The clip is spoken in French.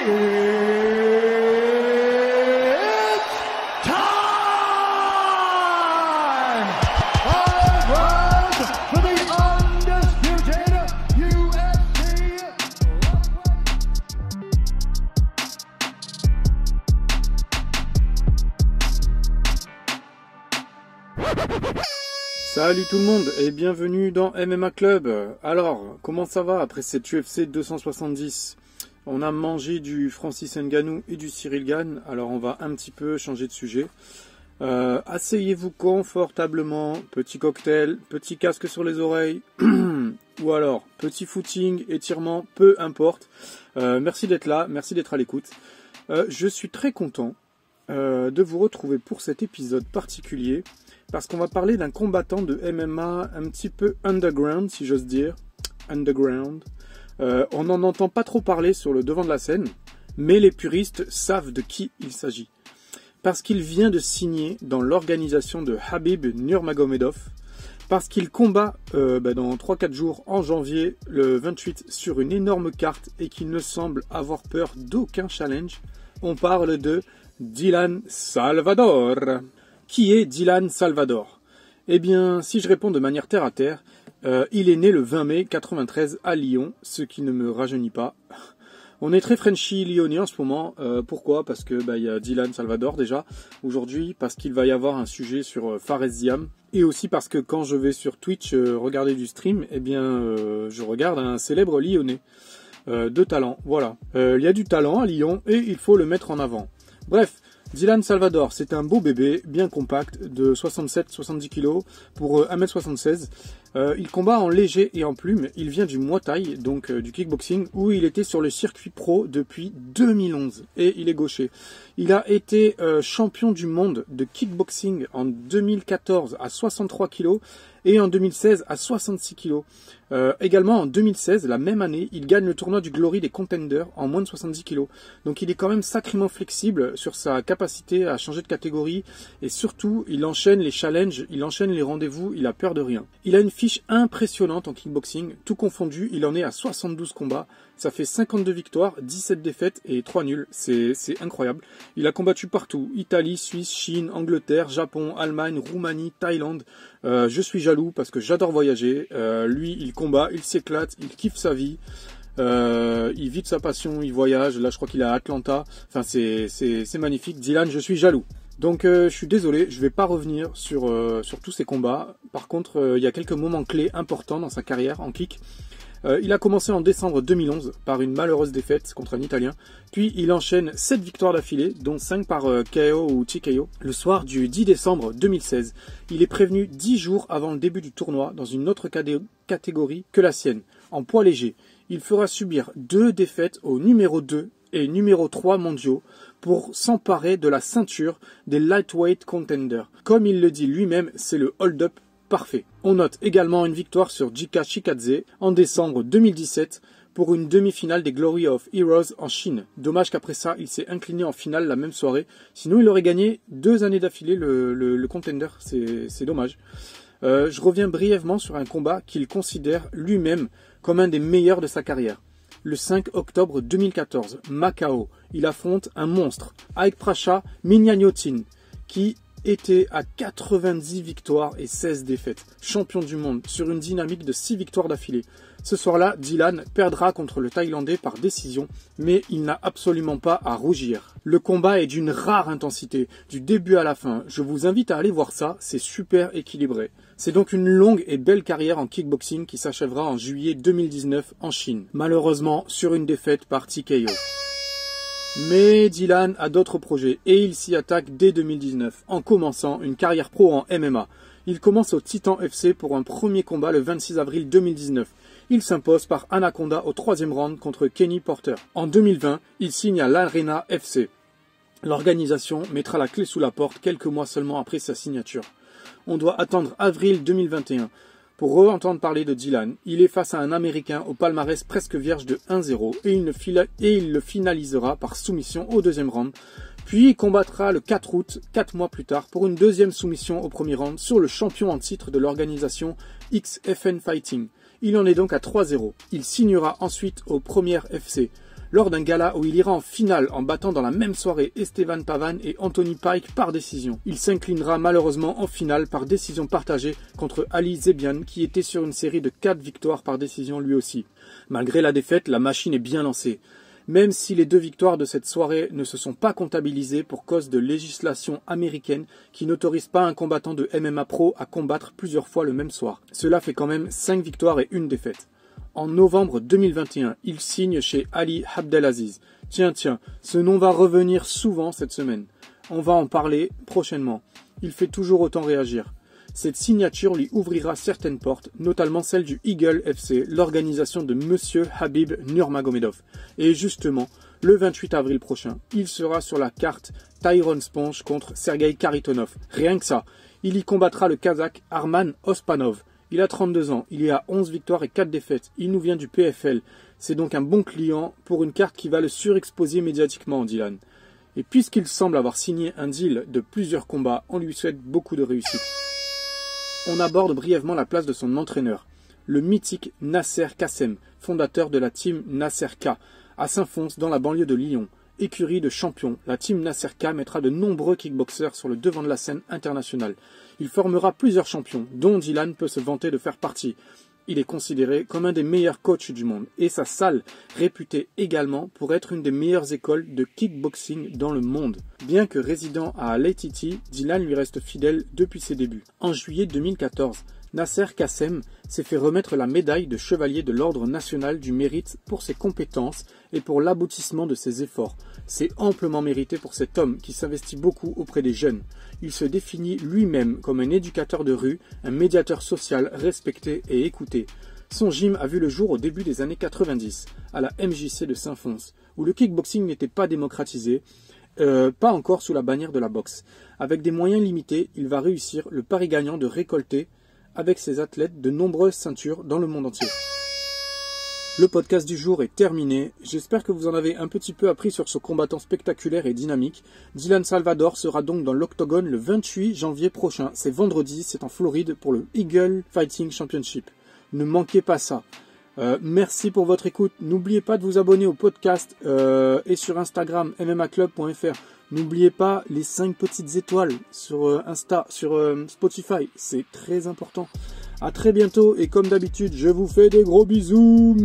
For the undisputed UFC. Salut tout le monde et bienvenue dans MMA Club. Alors, comment ça va après cette UFC 270? On a mangé du Francis Ngannou et du Cyril Gane, alors on va un petit peu changer de sujet. Asseyez-vous confortablement, petit cocktail, petit casque sur les oreilles, ou alors petit footing, étirement, peu importe. Merci d'être là, merci d'être à l'écoute. Je suis très content de vous retrouver pour cet épisode particulier, parce qu'on va parler d'un combattant de MMA un petit peu underground, si j'ose dire. Underground. On n'en entend pas trop parler sur le devant de la scène, mais les puristes savent de qui il s'agit. Parce qu'il vient de signer dans l'organisation de Khabib Nurmagomedov, parce qu'il combat dans 3-4 jours en janvier, le 28, sur une énorme carte et qu'il ne semble avoir peur d'aucun challenge. On parle de Dylan Salvador. Qui est Dylan Salvador? Eh bien, si je réponds de manière terre à terre, il est né le 20 mai 93 à Lyon, ce qui ne me rajeunit pas. On est très Frenchy lyonnais en ce moment. Pourquoi? Parce que y a Dylan Salvador déjà aujourd'hui, parce qu'il va y avoir un sujet sur Fares Ziam, et aussi parce que quand je vais sur Twitch regarder du stream, eh bien je regarde un célèbre lyonnais de talent. Voilà, il y a du talent à Lyon et il faut le mettre en avant. Bref. Dylan Salvador, c'est un beau bébé, bien compact, de 67-70 kg pour 1m76. Il combat en léger et en plume. Il vient du Muay Thai, donc du kickboxing, où il était sur le circuit pro depuis 2011. Et il est gaucher. Il a été champion du monde de kickboxing en 2014 à 63 kg et en 2016 à 66 kg. Également en 2016, la même année, il gagne le tournoi du Glory des Contenders en moins de 70 kg. Donc il est quand même sacrément flexible sur sa capacité à changer de catégorie et surtout il enchaîne les challenges, il enchaîne les rendez-vous, il a peur de rien. Il a une fiche impressionnante en kickboxing, tout confondu, il en est à 72 combats. Ça fait 52 victoires, 17 défaites et 3 nuls. C'est incroyable. Il a combattu partout. Italie, Suisse, Chine, Angleterre, Japon, Allemagne, Roumanie, Thaïlande. Je suis jaloux parce que j'adore voyager. Lui, il combat, il s'éclate, il kiffe sa vie. Il vit de sa passion, il voyage. Là, je crois qu'il est à Atlanta. Enfin, c'est magnifique. Dylan, je suis jaloux. Donc je suis désolé, je ne vais pas revenir sur tous ces combats. Par contre, il y a quelques moments clés importants dans sa carrière en kick. Il a commencé en décembre 2011 par une malheureuse défaite contre un Italien. Puis il enchaîne 7 victoires d'affilée, dont 5 par KO ou TKO. Le soir du 10 décembre 2016, il est prévenu 10 jours avant le début du tournoi dans une autre catégorie que la sienne, en poids léger. Il fera subir 2 défaites au numéro 2 et numéro 3 mondiaux pour s'emparer de la ceinture des lightweight contenders. Comme il le dit lui-même, c'est le hold-up parfait. On note également une victoire sur Jika Chikadze en décembre 2017 pour une demi-finale des Glory of Heroes en Chine. Dommage qu'après ça, il s'est incliné en finale la même soirée. Sinon, il aurait gagné 2 années d'affilée le contender. C'est dommage. Je reviens brièvement sur un combat qu'il considère lui-même comme un des meilleurs de sa carrière. Le 5 octobre 2014, Macao, il affronte un monstre, Ike Prasha Mignagnotin, qui était à 90 victoires et 16 défaites, champion du monde sur une dynamique de 6 victoires d'affilée. Ce soir-là, Dylan perdra contre le Thaïlandais par décision, mais il n'a absolument pas à rougir. Le combat est d'une rare intensité, du début à la fin. Je vous invite à aller voir ça, c'est super équilibré. C'est donc une longue et belle carrière en kickboxing qui s'achèvera en juillet 2019 en Chine. Malheureusement, sur une défaite par TKO. Mais Dylan a d'autres projets et il s'y attaque dès 2019 en commençant une carrière pro en MMA. Il commence au Titan FC pour un premier combat le 26 avril 2019. Il s'impose par Anaconda au 3e round contre Kenny Porter. En 2020, il signe à l'Arena FC. L'organisation mettra la clé sous la porte quelques mois seulement après sa signature. On doit attendre avril 2021. Pour re-entendre parler de Dylan, il est face à un Américain au palmarès presque vierge de 1-0 et il le finalisera par soumission au 2e round. Puis il combattra le 4 août, 4 mois plus tard, pour une 2e soumission au 1er round sur le champion en titre de l'organisation XFN Fighting. Il en est donc à 3-0. Il signera ensuite au Premier FC. lors d'un gala où il ira en finale en battant dans la même soirée Esteban Pavan et Anthony Pike par décision. Il s'inclinera malheureusement en finale par décision partagée contre Ali Zebian qui était sur une série de 4 victoires par décision lui aussi. Malgré la défaite, la machine est bien lancée. Même si les 2 victoires de cette soirée ne se sont pas comptabilisées pour cause de législation américaine qui n'autorise pas un combattant de MMA Pro à combattre plusieurs fois le même soir. Cela fait quand même 5 victoires et 1 défaite. En novembre 2021, il signe chez Ali Abdelaziz. Tiens, ce nom va revenir souvent cette semaine. On va en parler prochainement. Il fait toujours autant réagir. Cette signature lui ouvrira certaines portes, notamment celle du Eagle FC, l'organisation de Monsieur Habib Nurmagomedov. Et justement, le 28 avril prochain, il sera sur la carte Tyrone Sponge contre Sergei Kharitonov. Rien que ça. Il y combattra le Kazakh Arman Ospanov. Il a 32 ans, il y a 11 victoires et 4 défaites. Il nous vient du PFL. C'est donc un bon client pour une carte qui va le surexposer médiatiquement, Dylan. Et puisqu'il semble avoir signé un deal de plusieurs combats, on lui souhaite beaucoup de réussite. On aborde brièvement la place de son entraîneur, le mythique Nasser Kassem, fondateur de la team Nasser K, à Saint-Fons dans la banlieue de Lyon. Écurie de champion, la team Nasser K mettra de nombreux kickboxers sur le devant de la scène internationale. Il formera plusieurs champions, dont Dylan peut se vanter de faire partie. Il est considéré comme un des meilleurs coachs du monde et sa salle, réputée également pour être une des meilleures écoles de kickboxing dans le monde. Bien que résident à Al-Aititi, Dylan lui reste fidèle depuis ses débuts. En juillet 2014, Nasser Kassem s'est fait remettre la médaille de chevalier de l'Ordre national du mérite pour ses compétences et pour l'aboutissement de ses efforts. C'est amplement mérité pour cet homme qui s'investit beaucoup auprès des jeunes. Il se définit lui-même comme un éducateur de rue, un médiateur social respecté et écouté. Son gym a vu le jour au début des années 90, à la MJC de Saint-Fons, où le kickboxing n'était pas démocratisé, pas encore sous la bannière de la boxe. Avec des moyens limités, il va réussir le pari gagnant de récolter avec ses athlètes de nombreuses ceintures dans le monde entier. Le podcast du jour est terminé. J'espère que vous en avez un petit peu appris sur ce combattant spectaculaire et dynamique. Dylan Salvador sera donc dans l'Octogone le 28 janvier prochain. C'est vendredi, c'est en Floride pour le Eagle Fighting Championship. Ne manquez pas ça. Merci pour votre écoute. N'oubliez pas de vous abonner au podcast et sur Instagram mmaclub.fr. N'oubliez pas les 5 petites étoiles sur Insta, sur Spotify. C'est très important. À très bientôt et comme d'habitude, je vous fais des gros bisous.